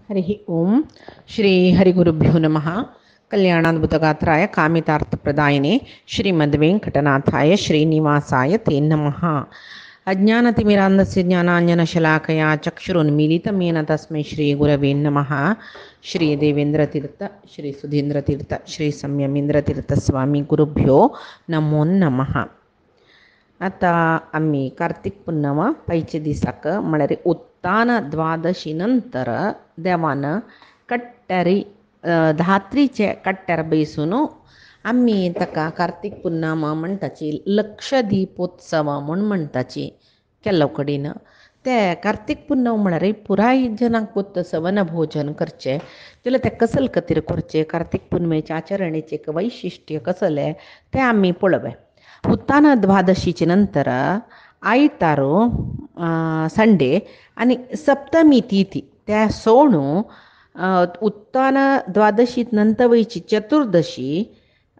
हरि ओम श्री हरिगुरुभ्यो नमः कल्याणाद्भुतगात्राय कामितार्थप्रदायिने श्रीमद्वेङ्कटनाथाय श्रीनिवासाय ते नमः अज्ञानतिमिरान्धस्य ज्ञानाञ्जनशलाकया चक्षुरुन्मीलितं येन तस्मै श्रीगुरवे नमः श्रीदेवेन्द्रतीर्थ श्रीसुधीन्द्रतीर्थ श्रीसंयमीन्द्रतीर्थस्वामी गुरुभ्यो नमो नमः. आता आम्ही कार्तिक पुन्नवा पैचे दिसाक म्हळ्यार उत्तान द्वादशी नंतर देवानं कट्ट्यारी धात्रीचे कट्ट्यार बैसून आम्ही ताका कार्तिक पुन्नम म्हणटाची लक्षदीपोत्सव म्हूण म्हणटाची केल्लो कडेन ते कार्तिक पुन्नव म्हळ्यार पुराय जनांक पोत्तस वनभोजन करचें जाल्यार ते कसल खातीर करचें कार्तिक पुनमेचे आचरणेचें एक वैशिश्ट्य कसलें तें आमी पळोवया. उत्तान द्वादशीचे नंतर आयतारू संडे आनी सप्तमी तिथी त्या सोणू उत्तान द्वादशी नंतवयची चतुर्दशी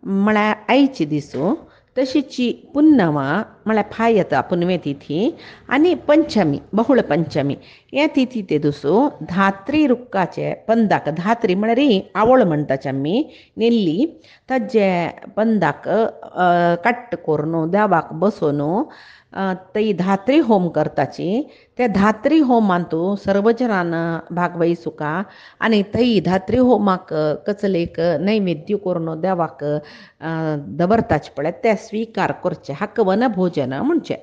म्हळ्यार आयचे दिसू तशीची पुन्नवा म्हळ्यार फाय येता पुनवे तिथी आनी पंचमी बहुळ पंचमी हे तिथी ते दिसू धात्री रुक्काचे पंदाक धात्री म्हळ्यार आवळ म्हणटाचे आमी नेल्ली ताजे पंदाक कट्ट करून देवाक बसोवन ती धात्री होम करताची. त्या धात्री होमांतू सर्वजनान भागवहिसुका आनी थंय धात्री होमाक कसलेक नैवेद्य करून देवाक दवरताचे पळय ते स्विकार करचे हाका वनभोजन म्हणचे.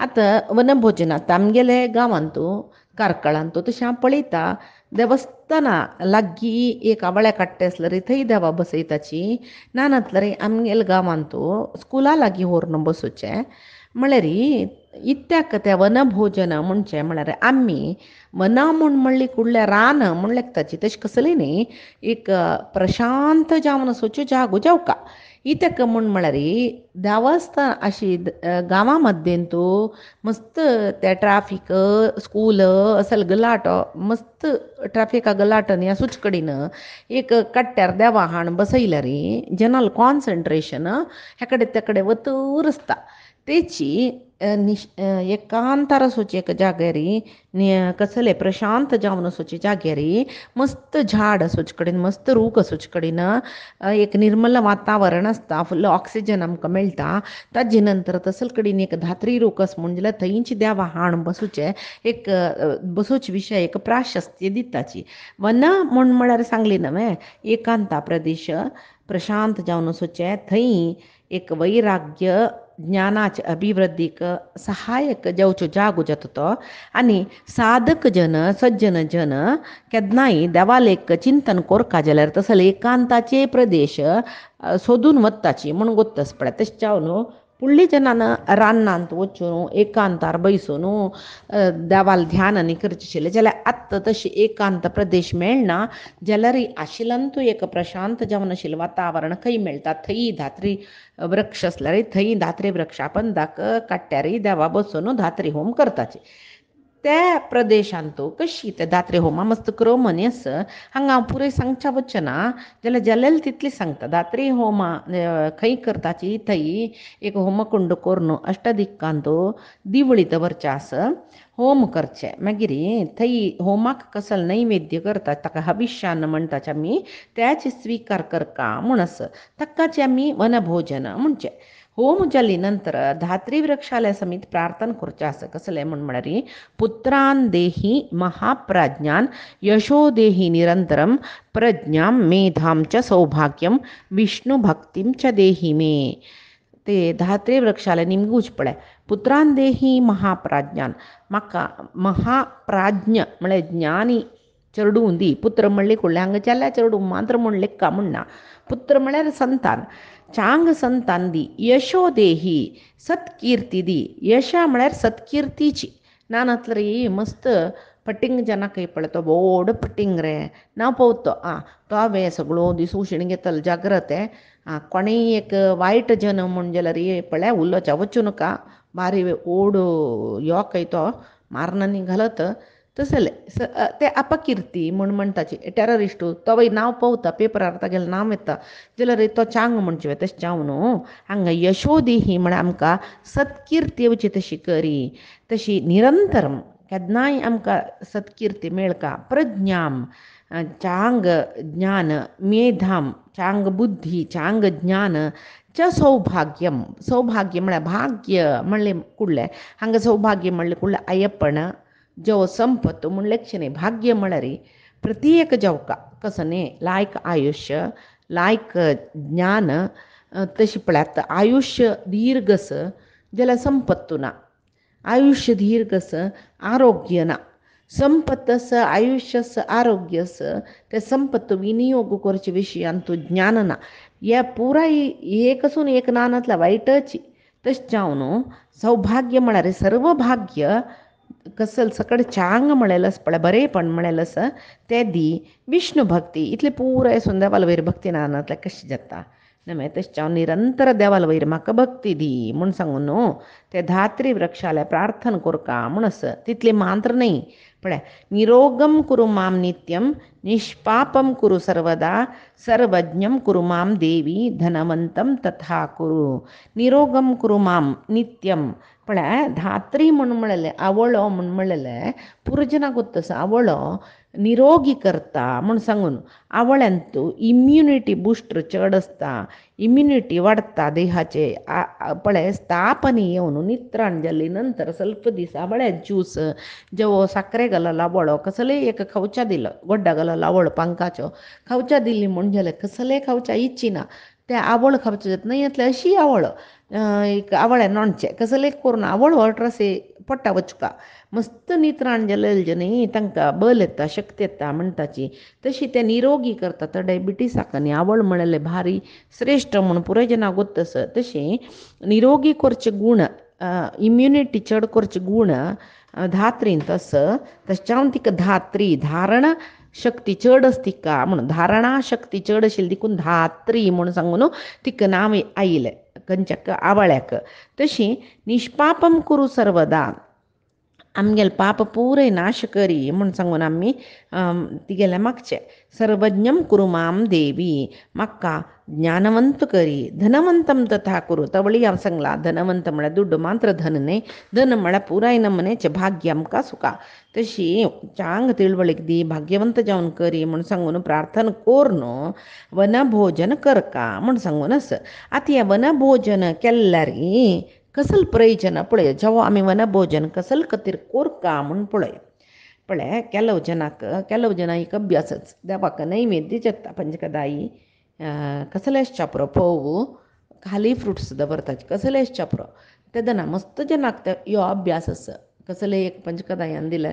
आतां वनभोजनांत आमगेले गांवांतू कारकळांतू तशें हांव पळयता देवस्थाना लागीं एक आवळे काट्टे आसल्यार थंय देवा बसयताची नाजाल्यार आमगेल्या गांवांतू स्कुला लागीं व्हरून बसोवचें म्हळ्यार इत्याक तें वनभोजन म्हणचें म्हळ्यार आमी वना म्हूण म्हणली कुडल्या रान म्हूण लेखताची तशें कसली न्ही एक प्रशांत जावन वचच्यो जागो जेवका इतक म्हूण म्हळ्यार देवस्थान अशी गांवां मद्देंतू मस्त ते ट्राफीक स्कूल असल गलाट मस्त ट्राफिका गलाटन ह्या सुच कडेन एक कट्ट्यार देवा हाण बसयल्यार जनरल कॉन्सन्ट्रेशन हे कडेन ते कडेन वतर आसता. तेची एकांतार वचचे एक जाग्यार कसले प्रशांत जावन वचचे जाग्यार मस्त झाड असोच कडेन मस्त रूख असोच कडेन एक निर्मल वातावरण आसता फुल्ल ऑक्सिजन आमकां मेळटा. ताजे नंतर तसल कडेन एक धात्री रूख आसा म्हण जाल्यार थंयची देवा हाण बसोवचें एक बसोवचे विशय एक प्राशस्त्य दिताची. वन म्हूण म्हळ्यार सांगली न्हय एकांता प्रदेश प्रशांत जावन वचचें थंय एक वैराग्य ज्ञानाच्या अभिवृद्धीक सहाय्यक जावच्यो जागो जाता तो आनी साधक जन सज्जन जन केन्नाय देवालेक चिंतन करता जाल्यार तसल एकांताचे प्रदेश सोदून वताची म्हूण गोत्तस पळय. तशें जावन फुडली जनान रानांत वचून एकांतार बैसून देवाल ध्यान आनी करचें आशिल्लें जाल्यार आत्तां तशें एकांत प्रदेश मेळना जाल्यार आशिल्ल्यानू एक प्रशांत जावन आशिल्लें वातावरण खंय मेळटा थंय धात्री वृक्ष आसल्यार थंय धात्री वृक्षा पंदाक काट्ट्यार देवा बसून धात्री होम करताचे. त्या प्रदेशांतू कशी ते धात्री होमा मस्त क्रमनीस हांगा हांव पुरय सांगच्या वचना जाल्यार जालेल तितली सांगता. धात्री होमा खंय करताची थंय एक होमकुंड करून अष्टदिक्कांतू दिवळी दवरचे आसा होम करचे मागीर थंय होमाक कसल नैवेद्य करता ताका हविष्यान म्हणटाचे आमी त्याचे स्विकार करका म्हूण आसा ताकाचे आमी वनभोजन म्हणचे. होम जाली नंतर धात्री वृक्षालय समीत प्रार्थना करचे आसा कसलें म्हूण म्हळ्यार पुत्रान देही महाप्राज्ञान यशो देही निरंतरम प्रज्ञां मेधां च सौभाग्यम विष्णु भक्तीं च देही मे. ते धात्री वृक्षालय निमगूच पळय पुत्रान देही महाप्राज्ञान म्हाका महाप्राज्ञ म्हळ्यार ज्ञानी चेडूं दी. पुत्र म्हणले कुडले हांगा चेल्या चेडूं मात्र म्हूण लेखा म्हणना पुत्र म्हळ्यार संतान चांग संतान दी. यशो देही सत्किर्ती दी. यशा म्हळ्यार सत्किर्तीची नाजाल्यार मस्त पटिंग जनाक पळय तो व्हड पटिंग रे ना पळोवतो तो हांवें सगळो दीस उशीण घेतलो जाग्रत कोणेय एक वायट जन म्हूण जाल्यार पळय उलोवच्या वचूं नाका बारी ओड यो खंय तो मारनांनी घालत तसले ते अपकिर्ती म्हूण म्हणटाची टेररिस्ट तो नांव पळोवता पेपरार तागेलें नांव येता जाल्यार तो चांग म्हणचे तशें जावन हांगा यशोदी ही म्हळ्यार आमकां सत्किर्ती येवची तशी करी तशी निरंतर केदनाय आमकां सत्किर्ती मेळका प्रज्ञाम चांग ज्ञान मेधाम चांग बुद्धी चांग ज्ञान च सौभाग्यम सौभाग्य म्हळ्यार भाग्य म्हणलें कुडलें हांगा सौभाग्य म्हणलें कुडलें आय्यपण जो संपत म्हणलें न्ही भाग्य म्हळ्यार प्रत्येक जेवका कसं न्ही लायक आयुष्य लायक ज्ञान तशें पळयात आयुष्य दीर्घस जाल्यार संपत्तू ना आयुष्य दीर्घस आरोग्य ना संपत्तस आयुष्यस आरोग्यस ते संपत्त विनियोग करचे विशयान तूं ज्ञान ना हे पुराय एक असून एक ना नातल्या वायटच तशें जावन सौभाग्य म्हळ्यार सर्व भाग्य कसल सकड चांग म्हणलेलं आसा पळय बरेपण म्हणलेलं आसा ते दी विष्णू भक्ती इतले पुराय असून देवाला वयर भक्ती ना नातल्या कशें जाता नमे तशें हांव निरंतर देवाला वयर म्हाका भक्ती दी म्हूण सांगून न्हू ते धात्री वृक्षाले प्रार्थना कोरका म्हणस तितले मात्र न्ही पळय निरोगम कुरु माम नित्यम निष्पापम कुरु सर्वदा सर्वज्ञम कुरु माम देवी धनवंतम तथा कुरु निरोगम कुरु माम नित्यम पळय धात्री म्हणून म्हणलेलें आवळो म्हणून म्हणलेलें पुरजना गोत्तस आवळो निरोगी करता म्हूण सांगून आवळ्यांतू इम्युनिटी बुस्टर चड आसता इम्युनिटी वाडटा देहाचे पळय तापनी येवन नित्राण जाल्ली नंतर ಸ್ವಲ್ಪ दीस आवळ्या ज्यूस जेवो साखरे घालला आवळो कसले एक खावच्या दिलो गोड्डा घालला आवळ पंखाच्यो खावच्या दिल्ली म्हूण जाल्यार कसले खावच्या इच्छिना ते आवळ खावचे जाता न्ही येतले अशी आवळ एक आवळे नोणचे कसले करून आवळ अट्रासे पडटा वचका मस्त नित्राण जालेले न्ही तांकां बल येता शक्ती येता म्हणटाची तशी ते निरोगी करता तर डायबिटीसाक न्ही आवळ म्हणलेले भारी श्रेश्ठ म्हणून पुराय जना गोत्तस तशी निरोगी करचे गूण इम्युनिटी चड करचे गूण धात्रींत आसा तशें तिका धात्री धारण शक्ती चड आसा तिका म्हणून धारणा शक्ती चड आशिल्ली देखून धात्री म्हणून सांगून तिका नांव आयलें खंयच्याक आवळ्याक तशी निष्पापम कुरु सर्वदा आमगेले पाप पुरे नाश करी म्हूण सांगून आमी तिगेले मागचे सर्वज्ञम कुरु माम देवी म्हाका ज्ञानवंत करी धनवंतम तथा कुरु तवळी हांव सांगला धनवंत म्हळ्यार दुड्ड मात्र धन न्ही धन म्हळ्यार पुराय नमनेचे भाग्य आमकां सुका तशी चांग तिळवळीक दी भाग्यवंत जावन करी म्हूण सांगून प्रार्थना कोर न्हू वनभोजन करका म्हूण सांगून आसा आतां हें वनभोजन केल्यार कसल प्रयोजन पळय जेवो आमी वनभोजन कसल खातीर कोरका म्हूण पळय ಕೆಲವು ಜನ ಈಗ ಅಭ್ಯಾಸच देवाक नैवेद्य जेता पंचकदाई कसलेच चापरो फोव खाली फ्रुट्स दवरतात कसलेच चापरो ते दना मस्त जनाक ते यो अभ्यास आसा कसले एक पंचकदायान दिले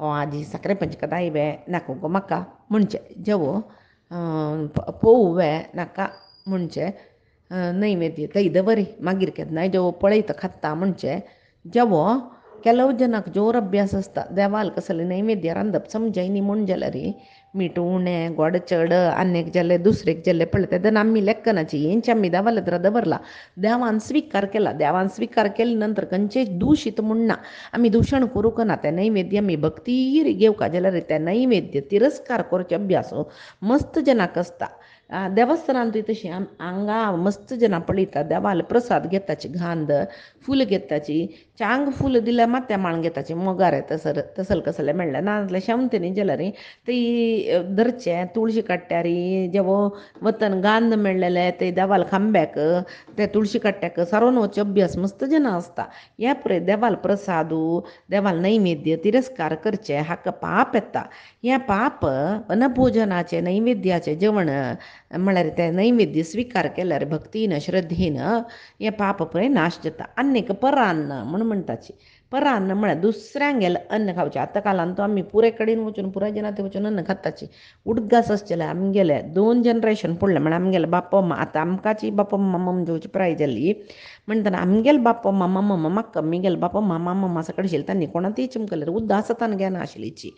हो आजी साखरे पंचकदाई वे नाका गो म्हाका म्हणचे जेवो फोव वे नाका म्हणचे नैवेद्य थंय दवरी मागीर केन्नाय जेवो पळयता खाता म्हणचे जेवो ಕೆಲವು ಜನಕ್ಕೆ ಜೋರು ಅಭ್ಯಾಸ ಆಸ್ತಾ ದೇವಾಲ कसले नैवेद्य रांदप समजाय न्ही म्हूण जाल्यार मीठ उणें गोड चड आनीक जाले दुसरेक जाले पळय तेदन आमी लेखनाची हेंची आमी देवाले तर दवरला देवान स्वीकार केले नंतर खंयचेय दूशीत म्हूण ना आमी दूशण करूंक ना तें नैवेद्य आमी भक्तीर घेवका जाल्यार तें नैवेद्य तिरस्कार करचे अभ्यास मस्त जनाक आसता देवस्थानांत तशी हांगा मस्त जना पळयता देवाले प्रसाद घेताची घांद फूल घेताची चांग फूल दिल्यार मात्या माळ घेताची मोगार तसल कसले म्हणल्यार ना जाल्यार शेवंतेनी जाल्यार ती धरचे तुळशी काडट्यार जेवो वतन गांद मेळलेले ते देवाल खांब्याक ते तुळशी काडट्याक सारोन वचचे अभ्यास मस्त जना आसता हे पळय देवाल प्रसादू देवाल नैवेद्य तिरस्कार करचे हाका पाप येता हे पाप वनभोजनाचे नैवेद्याचे जेवण म्हळ्यार ते नैवेद्य स्वीकार केल्यार भक्तीन श्रद्धेन हे पाप पळय नाश जाता आनीक परान्न म्हूण म्हणटाची परान्न म्हळ्यार दुसऱ्यांक गेलें अन्न खावचें आतां कालांत तो आमी पुराय कडेन वचून पुराय जनां थंय वचून अन्न खाताची उडगास आसचे जाल्यार आमगेले 2 जनरेशन पडलें म्हळ्यार आमगेले बापा मम्मा आतां आमकांची बापा मम्मा जेवची प्राय जाल्ली म्हणटना आमगेले बापा मम्मा म्हाका आमगेले बापा मम्मा सकड आशिल्ली तांणी कोणा ती चिमकलेर उद्दास तान घेना आशिल्लीची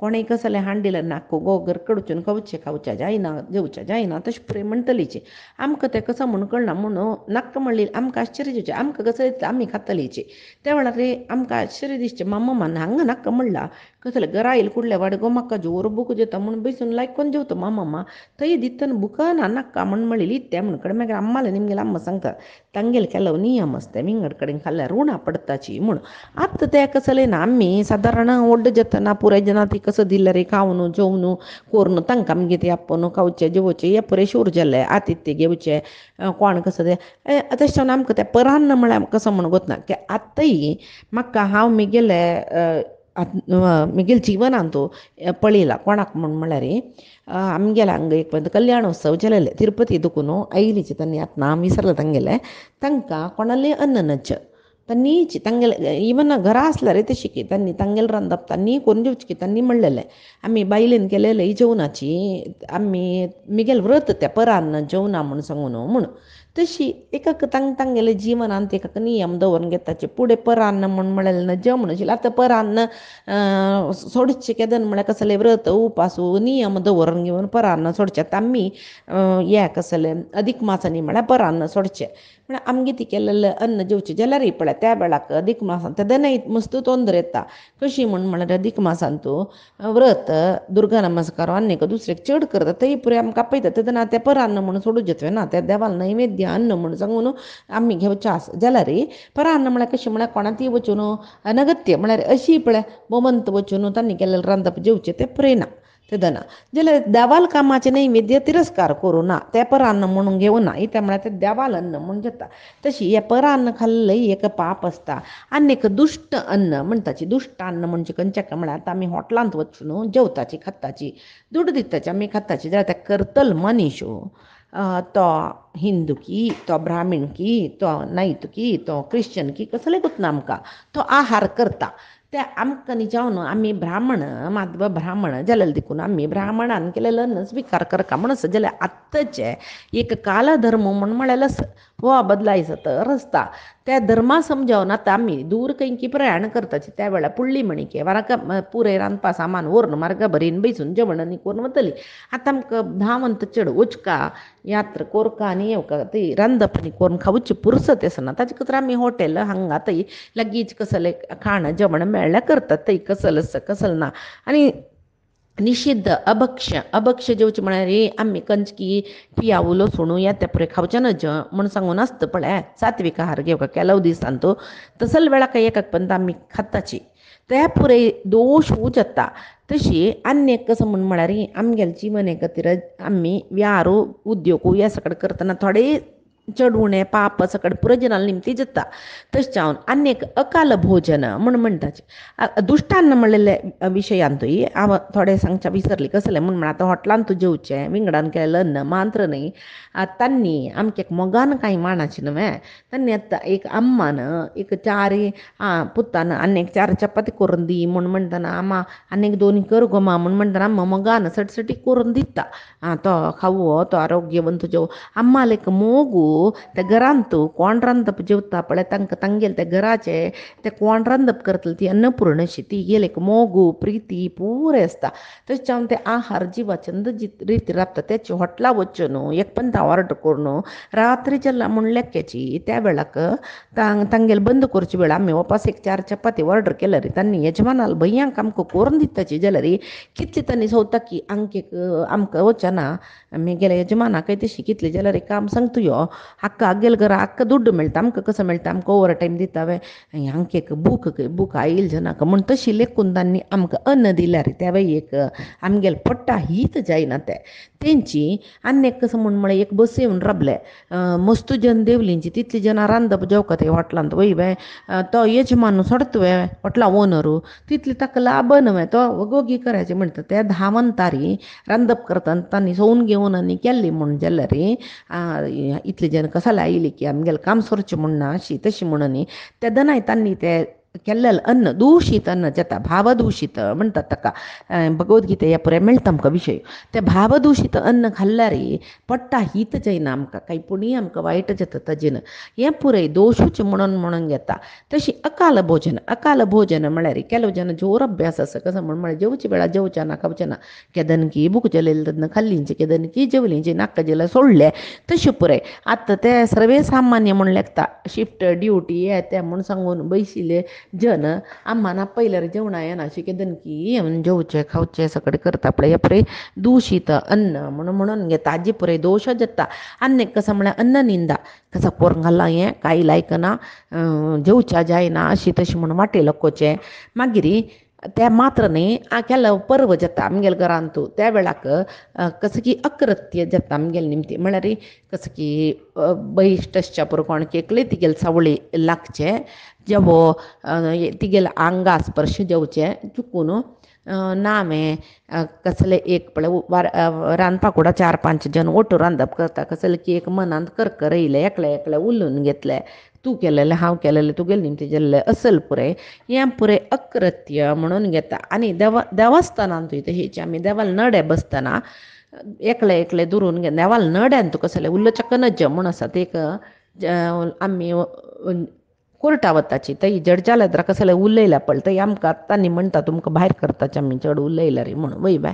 कोणें कसले हांडील नाक्को गोगर कडचून कवचे खावच्या जायना जेवच्या जायना तशें पुरे म्हणटलीचे आमकां तें कसं म्हूण कळना म्हणून नाक्का म्हणली आमकां आश्चर्य दिवचें आमकां कसं दिसता आमी खातलीचे त्या वेळार रे आमकां आश्चर्य दिसचें मामा हांगा नाक्का म्हणला कसले घरा येयले कुडले वाडे गो म्हाका जोर बूक जेता म्हूण बसून लायकोन जेवता मामा थंय दितना बुकाना नाक्का म्हूण म्हणली ते म्हूण कडेन मागीर अम्माले निमगेले अम्मा सांगता तांगेले ಕೆಲವು ನಿಯಮ ಅಸ್ತೆ ವಿಂಗಡ ಕಡೆಗೆ ಕಲ್ಲ ಋಣ ಪಡ್ತಾची म्हूण आतां तें कसं ना आमी सादारण व्हड जेतना पुराय जना ती कसं दिल्ले रे खावन जेवन कोरून तांकां आमगे ती आप्पून खावचें जेवचें हे पुरे शूर जाल्ले आतिथ्य घेवचें कोण कसं तें तशें आमकां तें परान्न म्हळ्यार कसं म्हूण गोतना की आतांय म्हाका हांव म्हगेले म्हगेले जिवनांत पळयलां कोणाक म्हळ्यार आमगेले हांगा एक कल्याणोत्सव जालेले तिरुपती दुखून ऐलीचे तांणी आतां नांव विसरलें तांगेलें तांकां कोणाली अन्ननच तांनीच तांगेले इवन घरा आसल्यार तशी की तांणी तांगेलें रांदप तांणी करून जेवचें की तांणी म्हणलेलें आमी बायलेन केलेले जेवणाची आमी म्हगेलें व्रत तें परान्न जेवना म्हूण सांगून म्हूण तशी एकाक तांगेले जिवनांत एकाक नियम दवरून घेताचे फुडें परान्न म्हूण म्हळेलें जेवण आशिल्लें आतां परान्न सोडचें केदन म्हळ्यार कसलें व्रत उपासू नियम दवरून घेवन परान्न सोडचें आमी हें कसलें अदीक मासांनी म्हळ्यार परान्न सोडचें म्हळ्यार आमगे ती केलेलें अन्न जेवचें जाल्यार पळय त्या वेळाक अदीक मासांत तेदनय मस्त तोंदर येता कशी म्हळ्यार अदीक मासांत तूं व्रत दुर्गा नमस्कार आनीक दुसरेक चड करता थंय पुरे आमकां आपयता तेदना तें परान्न म्हूण सोडूं जेतलें ना तें देवाल नैवेद्य अन्न म्हूण सांगून आमी घेवचें आसा जाल्यार परान्न म्हळ्यार कशें म्हळ्यार कोणा ती वचून अनगत्य म्हळ्यार अशी पळय मोमंत वचून तांणी केलेलें रांदप जेवचें तें पुरयना तेदना जाल्यार देवाल कामाचें नैवेद्य तिरस्कार करूं ना तें परान्न म्हणून घेवं ना इतें म्हळ्यार तें देवाल अन्न म्हूण घेता तशी हें परान्न खाल्लंय एक पाप आसता आनीक दुश्ट अन्न म्हणटाची दुश्ट अन्न म्हणजे खंयचें म्हळ्यार आतां आमी हॉटलांत वचून जेवताची खाताची दूड दिताची आमी खाताची जाल्यार तें करतल मनीस तो हिंदू की तो ब्राह्मीण की तो नायत की तो क्रिश्चन की कसलें गुतना आमकां तो आहार करता ते आमकां न्ही जावन आमी ब्राह्मण माधव ब्राह्मण जाल्यार देखून आमी ब्राह्मणान केलेलो अन्न स्विकार करता म्हणून जाल्यार आत्ताचे एक कालधर्म म्हळ्यार हो बदलायचा तर रस्ता त्या धर्मा समजावन आतां आमी दूर खंयकी प्रयाण करताची त्या वेळार पुळ्ळी म्हणिके वाराक पुरे रांदपा सामान व्हरून मार्ग भरीन बसून जेवण आनी करून वतली आतां आमकां धांवंत चड वचका यात्रा कोरका आनी येवका ती रांदप आनी करून खावची पुरसत आसना ताजे खातीर आमी हॉटेल हांगा थंय लगीच कसलें खाण जेवण मेळ्ळें करतात थंय कसलें ना आनी निषिद्ध अभक्ष्य जेवचें म्हळ्यार आमी कंचकी पियावू लसूण येता पुरे खावचें न्हय म्हूण सांगून आसता पळय सात्वीक आहार घेवका केलो दिसांत तसले वेळाक एकाक पर्यंत आमी खाताची ते पुरे दोश जाता तशी आनीक कसं म्हळ्यार आमगेले जिवने खातीर आमी व्यार उद्योग ह्या सकट करतना थोडे चड उणें पाप सकट पुरजनाल निमती जाता तशें जावन आनीक अकाल भोजन म्हूण म्हणटाचे दुश्टान्न म्हणलेले विशयांतूय हांव थोडें सांगचें विसरली कसलें म्हूण आतां हॉटलांत जेवचें विंगडान केलेलें अन्न मात्र न्हय तांणी आमकां एक मोगान कांय मानाचें न्हय तांणी आतां एक अम्मान एक चार पुतान आनीक 4 चपाती करून दी म्हूण म्हणटना आमा आनीक 2 कर गो मा म्हूण म्हणटना अम्मा मोगान सटसटी करून दिता तो खावो तो आरोग्यवंत जेव अम्मालेक मोगू त्या घरांत कोण रांदप जेवता पळय तांकां तांगेले त्या घराचे ते कोण रांदप करतले ती अन्नपूर्णशी ती गेलेक मोगू प्रिती पुरे आसता तशें जावन ते आहार जिवाचंद रिती राबता तेचे हॉटला वचून एक पंता ऑर्डर करून रात्री जेन्ना म्हूण लेक्याची त्या वेळाक तांगेले बंद करचे वेळा आमी वापस एक 4 चपाती ऑर्डर केल्यार तांणी यजमानाल भैयांक आमकां करून दिताची जाल्यार कितली तांणी सवता की आमकां वचना म्हगेल्या यजमानाकय तशी कितली जाल्यार एक काम सांगता यो आख्खा आगेल घरा आख्खा दुड्ड मेळटा आमकां कसो मेळटा आमकां ओवर टायम दिता हांकां एक बूक आयल जनाक म्हूण तशी लेखून तांणी आमकां अन्न दिल्यार त्या एक आमगेले पोट्टा हीत जायना तेंची आनीक कसं म्हळ्यार एक बस येवन राबले मस्त जन देवलींची तितली जना रांदप जेवका ते हॉटलांत वय तो यजमान सोडता हॉटला ओनरू तितली ताका लाभ न्हय तो वगोगी करायचें म्हणटा ते धांवंतारी रांदप करता तांणी सवून घेवन आनी केल्ली म्हूण जाल्यार इतले जन कसाला आयली की आमगेलें काम सोरचें म्हूण ना अशी तशी म्हणून तेदनाय तांणी ते केल्लेलें अन्न दूशीत अन्न जाता भावदूशीत म्हणटात ताका भगवद्गीते ह्या पुरे मेळटा आमकां विशय तें भावदूशीत अन्न खाल्ल्यार पडटा हीत जायना आमकां काही पुणूय आमकां वायट जाता ताजेन हें पुरय दोशूच म्हणून घेता तशी अकाल भोजन म्हळ्यार केलो जन जोर अभ्यास आसा कसो म्हळ्यार जेवचे वेळार जेवचें ना खावचें ना केदनकी भूक जलेले तेन्ना खाल्लींचें केदनकी जेवलींचें नाका जेल्यार सोडलें तशें पुरय आतां तें सर्वे सामान्य म्हण लेखता शिफ्ट ड्युटी हे तें म्हूण सांगून बैशिल्ले जन आम्हाला पयल्यार जेवणा येना अशें केदनकी येवन जेवचें खावचें सगळें करता पळय हे पुरय दूशीत अन्न म्हणून घेता हाजी पुरय दोश जाता आनी कसो म्हळ्यार अन्न निंदा कसो करून घाला हें कांय लायकना जेवच्या जायना अशी तशी म्हणून वाटे लोकोचें मागीर त्या मात्र न्ही केलो पर्व जाता आमगेल्या घरांत त्या वेळाक कसं की अकृत्य जाता आमगेले निमती म्हळ्यार कसं की बहिश्टच्या पुरो कोण केकले तिगेले सावळी लागचे जेवो तिगेले आंगा स्पर्श जेवचें चुकून नामे कसले एक पळय रांदपाक 4-5 जन ओटू रांदप करता कसले की एक मनांत करकर येयले एकल्या उलोवन घेतले तूं केलेलें हांव केलेलें तुगेलें निमती जेल्लें असल पुरय हें पुरय अकृत्य म्हणून घेता आनी देवस्थानांतूय तशीच आमी देवाल नडे बसतना एकले दुरून घे देवाल नड्यान तुका कसलें उल्लचक्क म्हूण आसा ते एक आमी कोर्टा वताची थंय जडजा लेद्रा कसलें उलयल्या पळय थंय आमकां तांणी म्हणटा तुमकां भायर करताचें आमी चड उलयल्यार म्हणून वय बाय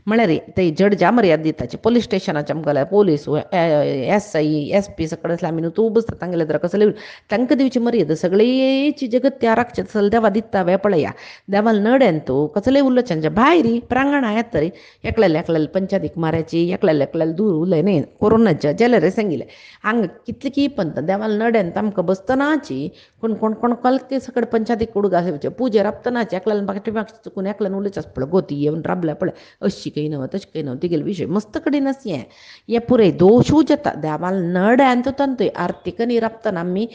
म्हळ्यार थंय जडजा मर्याद दिताची पोलीस स्टेशनाचें आमकां पोलीस SI SP सकट आसल्यार आमी न्हू तूं बसता तांगेले लेद्रा कसलें तांकां दिवची मर्याद सगळीची जगत त्या राखचे देवा दिता वे पळया देवाल नड्यान तूं कसलें उल्लचें भायर प्रांगणा येत तरी एकल्याले पंचादीक मारयाची एकल्याले दूर उलय न्ही कोरोनाच्या जाल्यार सांगिल्लें हांगा कितले की पंत देवाल नड्यान आमकां बसतनाची कोण कलके सकट पंचादीक उडगा घेवचे पुजे राबतनाची एकल्यान बाकी चुकून एकल्यान उलयच पळय गोती येवन राबल्या पळय अशी काही नवं तशें काही नवं तिगेले विशय मस्त कडेन हें पुरय दोशू जाता देवाल नड्यान तो तंतूय आर्थिक न्ही राबतना आमी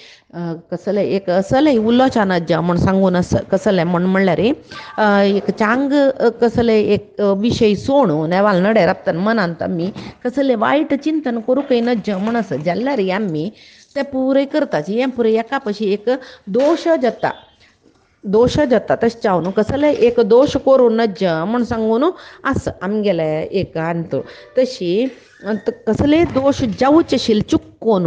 कसलें एक असलें उल्लोचान ज्या म्हूण सांगून कसलें म्हणल्यार एक चांग कसलें एक विशय सोडून देवाल नड्या राबतना मनांत आमी कसलें वायट चिंतन करूंक नज म्हूण आसा जाल्यार आमी तें पुरय करताची हें पुरय एका पशी एक दोश जाता तशें चाव न्हू कसलें एक दोश करून नज म्हूण सांगून आसा आमगेले एक अंत तशी कसले दोश जावचे आशिल्ले चुक्कोन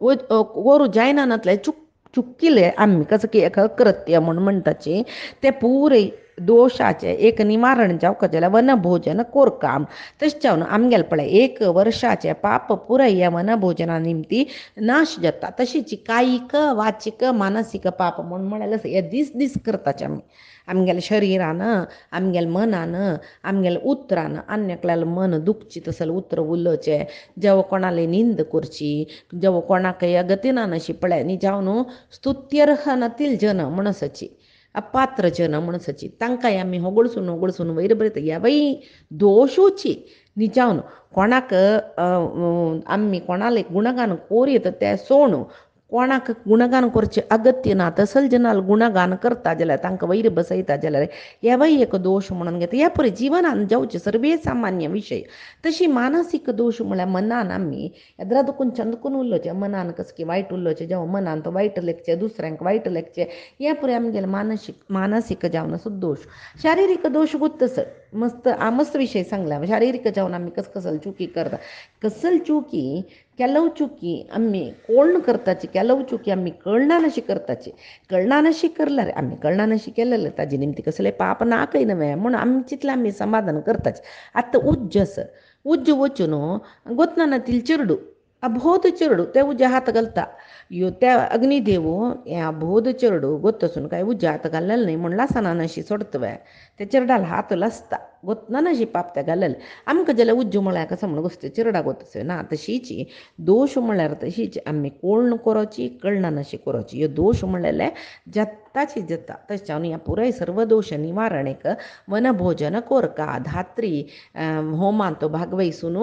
करूं जायना नातले चुकिले आमी कसं की एक कृत्य म्हूण म्हणटाची ते पुरय दोशाचे एक निवारण जावपाक जाल्यार वनभोजन कोरकाम तशें जावन आमगेले पळय 1 वर्साचे पाप पुराय ह्या वनभोजना निमती नाश जाता तशीच कायिक वाचीक मानसीक पाप म्हळ्यार हे दीस करताचे आमी आमगेल्या शरिरान आमगेल्या मनान आमगेल्या उतरान अन्यकल्याल मन दुखची तसले उतर उलोवचें जेव कोणाले निंद करची जेव कोणाक गतीना अशी पळय न्ही जावन स्तुत्यर्ह नतील जन म्हणसाची अपात्र जन म्हणसाची तांकांय आमी होगळसून वयर बरयता ह्या बाई दोशूची न्ही जावन कोणाक आमी कोणाले गुणगान कोरयत ते सोण कोणाक गुणगान करचें अगत्य ना तसल जनाल गुणगान करता जाल्यार तांकां वयर बसयता जाल्यार हे बाई एक दोश म्हणून घेता ह्या पुरय जिवनान जावचे सर्वे सामान्य विशय तशी मानसीक दोश म्हळ्यार मनान आमी येद्रा दुखून चंदकून उरलोचें मनान कसं की वायट उरलोचें जेव्हा मनान तो वायट लेखचें दुसऱ्यांक वायट लेखचें हे पुरय आमगेले मानसीक जावन असो दोश शारिरीक दोश गुत्तसर मस्त विशय सांगला शारिरीक जावन आमी कसले चुकी करता कसल चुकी केलो चुकी आमी कोण करताची केलो चुकी आमी कळना नशी करताची कळना नशी करल्यार आमी कळना नशी केलेलें ताजे निमती कसलें पाप ना खंय नवें म्हूण आमी चितलें आमी समाधान करताचे आतां उज्ज वचून गोतनाना तील चिरडू अबोध चिरडू ते उज्ज हात घालता त्या अग्निदेव हें अबोध चिरडू गोतसून काय उज्ज हात घालेलें न्ही म्हूण लासना अशी सोडतवे ते चिरडाल हात लासता गोतना अशी पाप ते घालेले आमकां जाल्यार उज्ज म्हळ्यार कसो म्हण गोश्ट चिरडा गोतसो ना तशीच दोश म्हळ्यार तशीच आमी कोण करची कळना अशी करची ह्यो दोश म्हणलेले जत्ताची जाता तशें हांव ह्या पुराय सर्व दोश निवारणेक वनभोजन कोरका धात्री होमांत भागवयसून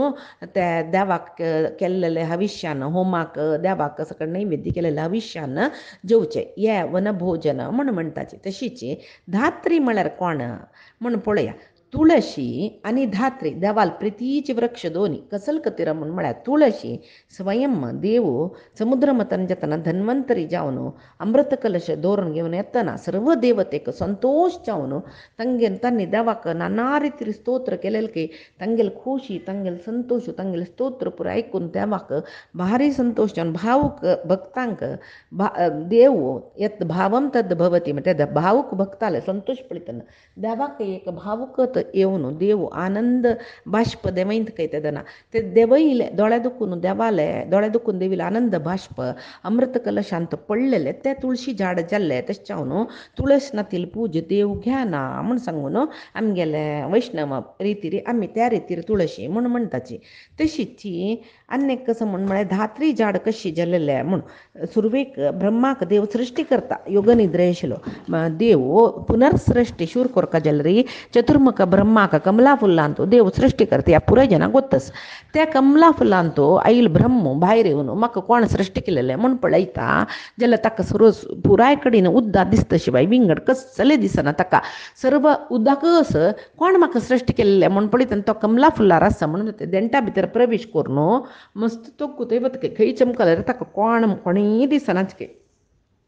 ते देवाक केल्लेले हविश्यान होमाक देवाक सकट नैवेद्य केलेले हविश्यान जेवचें हें वनभोजन म्हण म्हणटाची तशीच धात्री म्हळ्यार कोण म्हण पळया तुळशी आणि धात्री देवाल प्रितीचे वृक्ष दोन्ही कसल कतिर म्हणून म्हळ्यार तुळशी स्वयं देव समुद्र मतन जतना धन्वंतरी जावन अमृत कलश दोरण घेऊन येतना सर्व देवतेक संतोष जावन ತಂಗೆಲ್ ತನ್ನಿ ದೇವಕ್ಕೆ ನಾನಾ ರೀತಿ ಸ್ತೋತ್ರ केलेलके ತಂಗೆಲ್ ಖುಷಿ ತಂಗೆಲ್ संतोष ತಂಗೆಲ್ स्तोत्र पुरा ऐकून देवाक भारी संतोष जावन भावुक भक्तांक देव यत भावम तद भवती म्हणजे त्या भावुक भक्ताले संतोष पडितन देवाक एक भावुकत येवन देव आनंद बाष्प देवैंत कैतदना ते देवईले दोळे दुखून देवाले दोळे दुखून देवीला आनंद बाष्प अमृत कलशांत पडलेले ते तुळशी झाड जाल्ले तशें तुळसनातील पूज देव घ्या ना म्हण सांगून आमगेले वैष्णव रितीरी आम्ही त्या रितीर तुळशी म्हण म्हणटाची तशीच ती अनेक कसं म्हण म्हळ्यार धात्री झाड कशी जाल्लेले म्हण सुरवेक ब्रह्माक देव सृष्टी करता योग निद्रे आशिल्लो देव पुनर्सृष्टी शूर कोरका जाल्यार चतुर्मुख ब्रह्माक कमला फुलांतो देव सृष्टी करता ह्या पुराय जाणांक गोत्तस त्या कमला फुलांतो आईल ब्रह्म भायर येवन म्हाका कोण सृष्टी केलेले म्हण पळयता जाल्यार ताका रोज पुराय कडेन उद्दा दिसता शिवाय विंगड कसले दिसना ताका सर्व उदाकस कोण म्हाका सृष्टी केलेले म्हण पळयता तो कमला फुल्लार आसा म्हणून देंटा भितर प्रवेश करून मस्त तो कुतय वतके खंय चमकले ताका कोणीय दिसनाच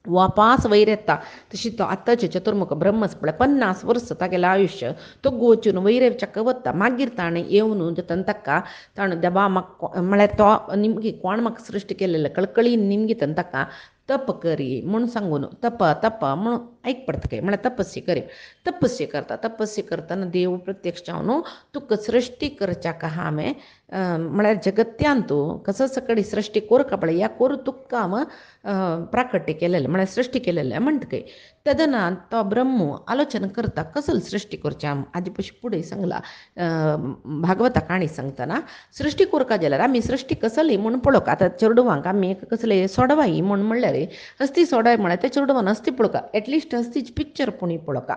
वापास वयर येता तशी तो आतांचे चतुर्मुख ब्रह्मच पळय 50 वर्स तागेलें आयुश्य तो गोचून वैरेवच्याक वता मागीर ताणें येवन जतन ताका ताणें देवा म्हाका म्हळ्यार तो निमगी कोण म्हाका सृश्टी केलेले कळकळीन निमगीतन ताका तप करी म्हूण सांगून तप म्हणून ऐक पडता काय म्हळ्यार तपस्या करतना देव प्रत्यक्ष जावन तुका सृश्टी करच्याक हांवें म्हळ्यार जगत्यान तूं कसो सकडी सृश्टी कोरका पळय ह्या कोर तुका हांव प्राकट्य केलेलें म्हळ्यार सृश्टी केलेलें म्हणटा काय तदनात तो ब्रह्म आलोचना करता कसली सृश्टी करची हाजे पयलीं फुडें सांगला भागवता काणी सांगतना सृश्टी कोरका जाल्यार आमी सृश्टी कसली म्हूण पळोवका आतां चेडवांक आमी कसले सोडवाई म्हूण म्हणल्यार हस्ती सोडाय म्हळ्यार त्या चेडवान हस्ती पळोवका एटलिस्ट हस्तीची पिक्चर पुणी पळोवका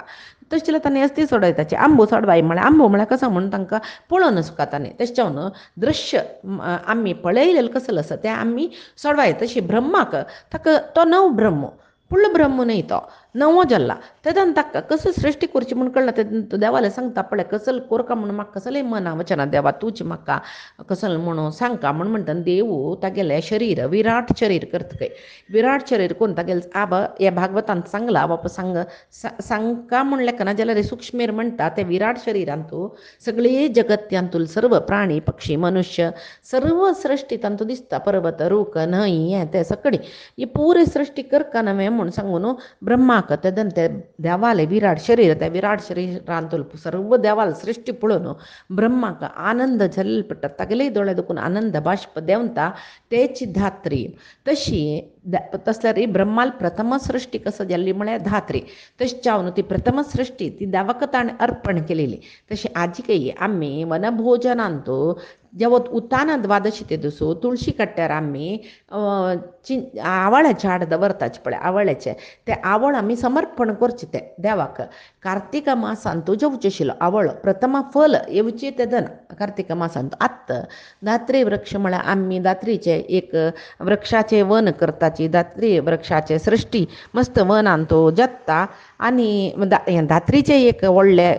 तशें जाल्यार ताणें हस्ती सोडयताची आंबो सोडवाई म्हळ्यार आंबो म्हळ्यार कसो म्हूण तांकां पळोवन सुका ताणें तशें जावन दृश्य आमी पळयलेलें कसलो आसा तें आमी सोडवाय तशी ब्रह्माक ताका तो नव ब्रह्म पूर्ण ब्रह्म न्ही तो नवो जाल्ला तेदान ताका कसली सृश्टी करची म्हूण कळना ते देवाले सांगता पळय कसले कोरका म्हूण म्हाका कसलें मना वचना देवा तूंच म्हाका कसलें म्हणून सांगता म्हूण म्हणटा देव तागेलें शरीर विराट शरीर करता खंय विराट शरीर करून तागेलें आबा ह्या भागवतांत सांगला बापा सांगका म्हणलें ना जाल्यार सूक्ष्मेर म्हणटा ते विराट शरिरांतू सगळे जगत्यांतूल सर्व प्राणी पक्षी मनुष्य सर्व सृश्टी तांतू दिसता पर्वत रूख न्हंय हें तें सकडी ही पुरी सृश्टी करका नवें म्हूण सांगून ब्रह्माक तदन ते देवाले विराट शरीर त्या विराट शरीरांतूल सर्व देवाल सृश्टी पळोवन ब्रह्माक आनंद जाल्लो पडटा तागेलेय दोळे दुखून आनंद बाष्प देंवता तेची धात्री तशी तसल्यार ब्रह्माल प्रथम सृश्टी कसो जाल्ली म्हळ्यार धात्री तशें जावन ती प्रथम सृश्टी ती देवाक ताणें अर्पण केलेली तशी आजिकय आमी वनभोजनांत जेवत उताना द्वादशी ते दिसो तुळशी कट्ट्यार आमी आवळ्या झाड दवरताचे पळय आवळ्याचे ते आवळ आमी समर्पण करचे ते देवाक कार्तिक मासांत जेवचे आशिल्लो आवळ प्रथम फल येवची ते दन कार्तिक मासांत आत्त दात्री वृक्ष म्हळ्यार आमी दात्रीचे एक वृक्षाचे वन करताची दात्री वृक्षाचे सृश्टी मस्त वनांत जत्ता आनी दात्रीचे एक व्हडले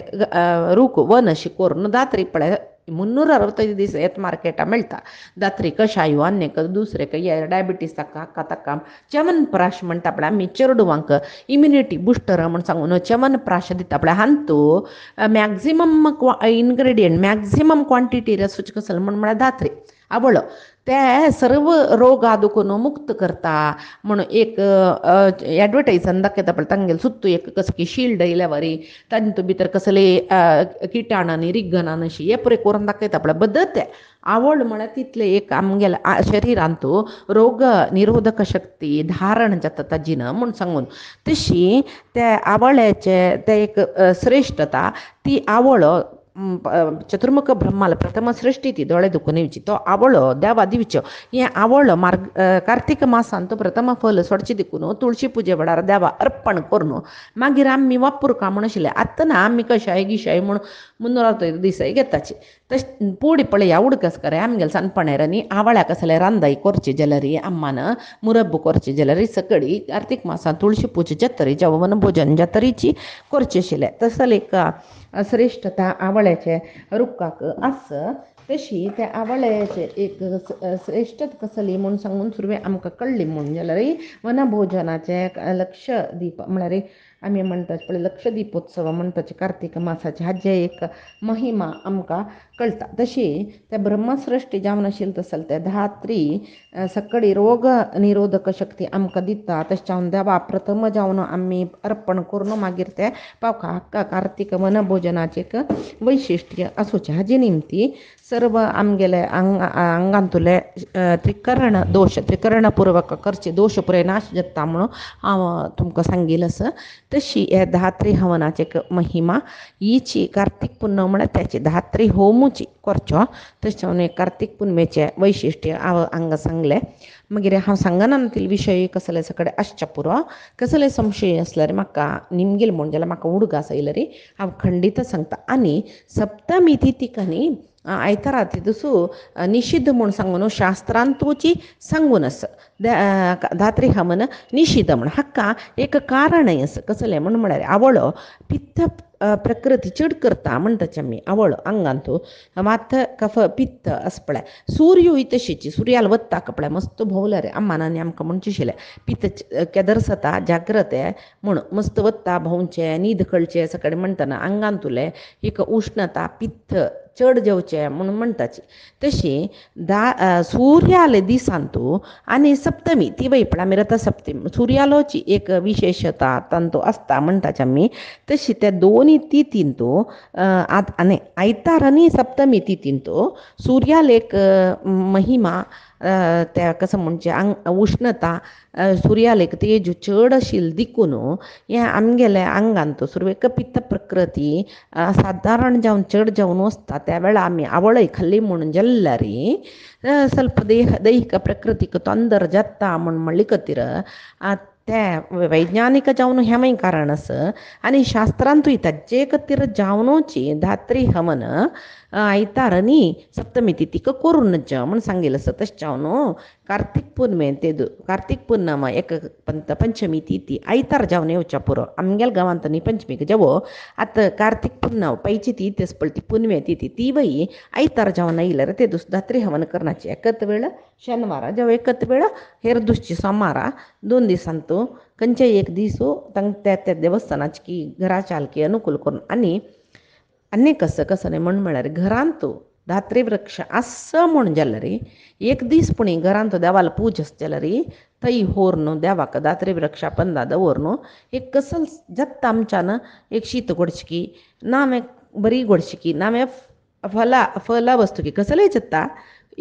रूख वन अशी करून दात्री पळय 365 दीस येत मार्केटा मेळटा दात्री कशायो आनीक दुसरे डायबिटीस ताका च्यवनप्राश म्हणटा पळय आमी चेडवांक इम्युनिटी बुस्टर म्हण सांगून च्यवनप्राश दिता पळय हांतू मॅक्झिमम इन्ग्रेडियंट मॅक्झिमम क्वांटिटी रसूच कसलो म्हळ्यार धात्री आवळ ते सर्व रोग आदुकून मुक्त करता म्हणून एक एडवर्टायजान दाखयता पळय तांगेले सुत्तू एक कसली शील्ड येयल्या वरी तांतू भितर कसले किटाणांनी रिग्गनान अशी हे पळय करून दाखयता पळय बद्दत ते आवड म्हळ्यार तितले एक आमगेल्या शरिरांत रोग निरोधक शक्ती धारण जाता ताजी न म्हूण सांगून तशी त्या आवळ्याचे ते एक श्रेश्ठता ती आवळ चतुर्मुख ब्रह्माला प्रथम सृष्टी ती दोळे दुखून येवची तो आवळो देवा दिवच्यो हे आवळो मार्ग कार्तिक मासांत प्रथम फल सोडची दिकून तुळशी पुजे वेळार देवा अर्पण करून मागीर आमी वापर का म्हण आशिल्लें आतां ना आमी कशाय गिशाय म्हूण मुन्नूर दिसाय घेताची तश पोडी पळय उडकस करे आमगेले सनपणेर न्ही आवळ्याक असले रांदाई करची जाल्यार अम्मान मुरब्ब करची जाल्यार सकळी कार्तिक मासांत तुळशी पुजे जत्तरी जेवण भोजन जत्तरीची करची आशिल्लें तसले एक श्रेष्ठता आवळ्याचे रुखाक आस तशी त्या आवळ्याचे एक श्रेष्ठत कसली म्हूण सांगून सुरवें आमकां कळ्ळी म्हूण जाल्यार वनभोजनाचे लक्ष दीप म्हळ्यार आमी म्हणटात पळय लक्ष दिपोत्सव म्हणटाचे कार्तिक मासाचे हाजे एक महिमा आमकां कळटा तशी त्या ब्रह्मसृश्टी जावन आशिल्ली तसल ते धात्री सकळी रोग निरोधक शक्ती आमकां दिता तशें जावन देवा प्रथम जावन आमी अर्पण करून मागीर ते पावका हक्का कार्तिक वनभोजनाचे एक वैशिश्ट्य आसूचें हाजे निमती सर्व आमगेले आंगांतले त्रिकर्ण दोश त्रिकर्णपूर्वक करचे दोश पुराय नाश जाता म्हणून हांव तुमकां सांगिल्लें आसा तशी हे धात्री हवनाची एक महिमा हिची कार्तिक पुन्नव म्हळ्यार त्याची धात्री होमूची करच्यो तशें कार्तिक पुनमेचें वैशिश्ट्य हांव हांगा सांगलें मागीर हांव सांगनातील विशय कसले सकळे आसच्या पुरो कसले संशय आसल्यार म्हाका निमगेल म्हण जाल्यार म्हाका उडगास आयल्यार हांव खंडीत सांगता आनी सप्तमी तिथीक न्ही आयतारा तितूसू निषिद्ध म्हूण सांगून शास्त्रांतूची सांगून आसा धात्री हवन निषिद्ध म्हण हाका एक कारणय आसा कसलें म्हळ्यार आवळो पित्त प्रकृती चड करता म्हणटाचे आमी आवळ आंगांतू मात कफ पित्त आस पळय सूर्य तशीची सुर्याल वत्ताक पळय मस्त भोंवल्यार अम्मानांनी आमकां म्हणचे आशिल्लें पित्त केदर जाता जाग्रत म्हूण मस्त वत्ता भोंवचें न्हीद कळचें सकळे म्हणटना आंगांतुले एक उश्णता पित्त चड जेवचें म्हणून म्हणटाची तशी सुर्याले दिसांतू आनी सप्तमी ती वयपळ आमी रथ सप्तमी सुर्यालोची एक विशेशता तांतू आसता म्हणटाचे आमी तशी त्या दोनी तिथींतू आनी आयतार आनी सप्तमी तिथींतू सुर्याल एक महिमा त्या कसं म्हणजे उश्णता सुर्यालेक तेज चड आशिल्ली दिकून हे आमगेले आंगांत सुरवेक पित्त प्रकृती सादारण जावन चड जावन वचता त्या वेळा आमी आवळय खाल्ली म्हणून जाल्यार ಸ್ವಲ್ಪ दैहिक प्रकृतीक ತೊಂದರೆ जाता म्हणली खातीर ते वैज्ञानिक जावन हेंय कारण आसा आनी शास्त्रांतूय ताजे खातीर जावनूची धात्री हवन आयतार न्ही सप्तमी तिथीक करून म्हूण सांगिल्लें आसा तशें जावन कार्तिक पुनमे ते कार्तिक पुन्नम एक पंचमी तिथी आयतार जावन येवच्या पुरो आमगेल्या गांवांत न्ही पंचमीक जेवो आतां कार्तिक पुन्नव पयची तिथी आसा पळय ती पुनमे तिथी ती वय आयतार जावन आयल्यार ते दुस धात्री हवन करनाची एकत वेळ शेनवारा जेव्हा एकत वेळ हेर दुसची सोमारा 2 दिसांतू खंयचे एक दिसू त्या त्या देवस्थानाची की घरा चालकी अनुकूल करून आनी कसं म्हण म्हळ्यार घरांतू धात्री वृक्ष आसा म्हूण जाल्यार एक दीस पुणी घरांत देवाला पूज आसा जाल्यार थंय होर न्हू देवाक धात्री वृक्षा पंदा दवर न्हू एक कसल जत्त आमच्यान एक शीत गोडशिकी नामे बरी गोडशिकी नामे फला वस्तू की कसलय जत्ता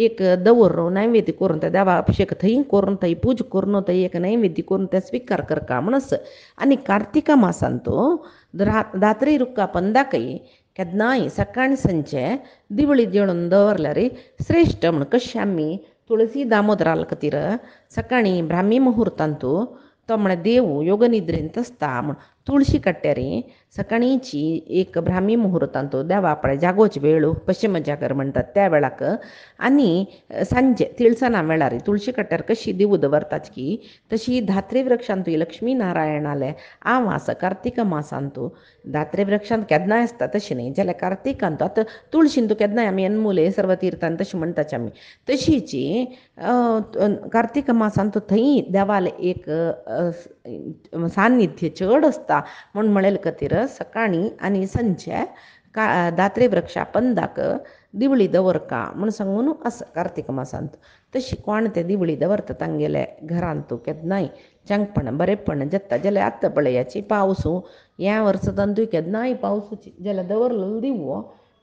एक दवर नैवेद्य करून त्या देवा अभिषेक थंय करून थंय पूज करून थंय एक नैवेद्य करून ते स्वीकार करका म्हणस आनी कार्तिका मासांतू धात्री रुक्का पंदाकय केन्नाय सकाळी संचे दिवळी जेवण दवरल्यार श्रेष्ठ म्हण कशें आमी तुळसी दामोदराल खातीर सकाळी ब्राह्मी मुहूर्तांतू तो म्हळ्यार देव योगनिद्रेंत आसता म्हण तुळशी कट्ट्यार सकाळीची एक ब्राह्मी मुहूर्तांतू देवा आपणे जागोवचे वेळू पश्चिम जागर म्हणटात त्या वेळाक आनी सांजे तिळसना वेळार तुळशी कट्ट्यार कशी दिवू दवरतात की तशी धात्री वृक्षांतू लक्ष्मी नारायणाले आ मास कार्तिक मासांतू धात्री वृक्षांत केन्नाय आसता तशी न्ही जाल्यार कार्तिकांतू आतां तुळशींतू केन्नाय आमी अनमुले सर्व तीर्थान तशी म्हणटाची आमी तशीची कार्तिक मासांतू थंय देवाले एक सान्निध्य चड आसता म्हूण म्हणले खातीर सकाळी आनी संचे धात्री वृक्षा पंदाक दिवळी दवरका म्हूण सांगून आसा कार्तिक मासांत तशी कोण ते दिवळी दवरता तांगेले घरांतू केन्नाय चांगपण बरेपण जाता जाल्यार आतां पळयाची पावसू ह्या वर्सांतूय केन्नाय पावसूची जाल्यार दवरलेलो दिवो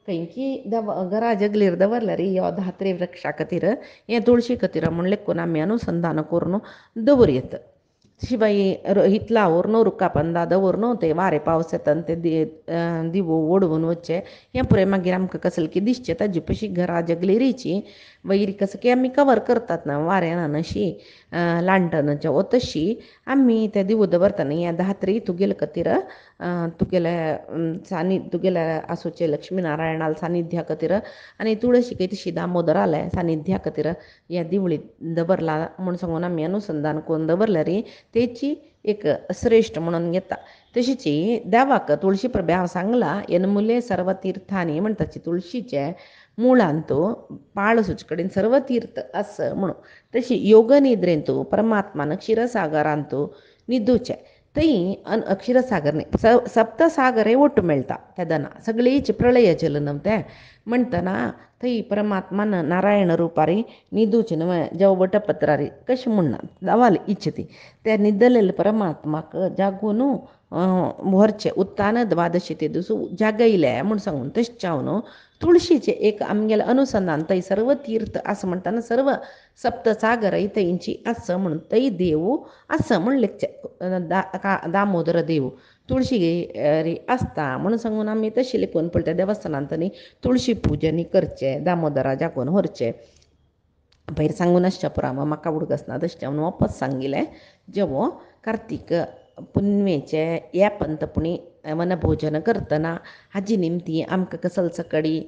खंयची घरा जगलीर दवरल्यार ह्यो धात्री वृक्षा खातीर हें तुळशी खातीर म्हण लेखून आमी अनुसंधान करून दवरयत शिवाय इथला ಅವ್ರನ್ನೂ ರುಕ್ಕ पंदादवरनो ते वारे पावस येतात ते दिवो ओडवून वच्चे हें पुरे मागीर आमकां कसलें की दिसचें ताजे पशी घरा जगलेरीची वयर कसं की आमी कवर करतात ना वाऱ्यान अशी लांटनाच्या ओ तशी आमी ते दिवो दवरतना हें धात्री तुगेले खातीर तुगेले तुगेले आसोचे लक्ष्मीनारायणाल सानिध्या खातीर आनी तुळशीकय तशी दामोदराले सानिध्या खातीर ह्या दिवळी दवरला म्हूण सांगून आमी अनुसंधान करून दवरल्या री तेची एक श्रेष्ठ म्हणून घेता तशीची देवाक तुळशी प्रभे हांव सांगला एनमुले सर्व तीर्थांनी म्हणटाची तुळशीचे मुळांतू पाळसूचे कडेन सर्व तीर्थ आस म्हणून तशी योग निद्रेंतू परमात्मान क्षीरसागरांतू न्हिदूचे थंय क्षीरसागर न्ही सप्तसागरे ಒಟ್ಟು मेळटा तेदना सगळीच प्रलय जलनम ते म्हणटना थंय परमात्मान नारायण रुपारी न्हिदूचे न्हय जेव वटपत्रारी कशें म्हणना दावाल इच्छती त्या न्हिदलेले परमात्माक जागून व्हरचे उत्तान द्वादशी ते दिस जागयले म्हूण सांगून तशें न्हू तुळशीचे एक आमगेलें अनुसंधान थंय सर्व तीर्थ आसा म्हणटाना सर्व सप्तसागरय थंयची आसा म्हणून थंय देव आसा म्हूण लेखचे दामोदर देव तुळशी री आसता म्हणून सांगून आमी तशें लेखून पळय त्या देवस्थानांत न्ही तुळशी पुजन करचे दामोदरा जागोन व्हरचे भायर सांगून आसच्या पुरा म्हाका उडकसना तशें हांव वापस सांगिल्लें जेवो कार्तीक पुनवेचे ह्या पंतपुणी वनभोजन करतना हाजी निमती आमकां कसल सकडी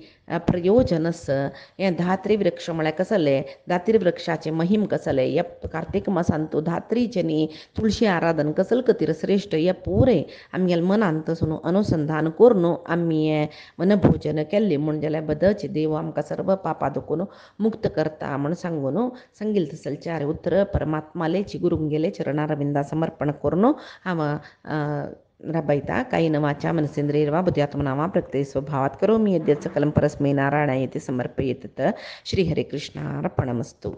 प्रयोजन आसा हें धात्री वृक्ष म्हळ्यार कसले धात्री वृक्षाचे महिम कसले ह्या कार्तीक मासान तूं धात्रीचे न्ही तुळशी आराधन कसल खातीर श्रेश्ठ हें पुरे आमगेल्या मनांत तसून अनुसंधान करून आमी हें वनभोजन केल्लें म्हूण जाल्यार बदलचे देव आमकां सर्व पापा दुखून मुक्त करता म्हूण सांगून सांगिल्लें तसले चार उतर परमात्मालेची गुरुंगेले चरणारविंदा समर्पण करून हांव रबयता कायेन वाचा मनसेन्द्रियैर्वा बुद्ध्यात्मना वा प्रकृते स्वभावात् करोमि यद्यत् सकलं परस्मै नारायणाय इति समर्पयेत् श्रीहरे कृष्णार्पणमस्तु।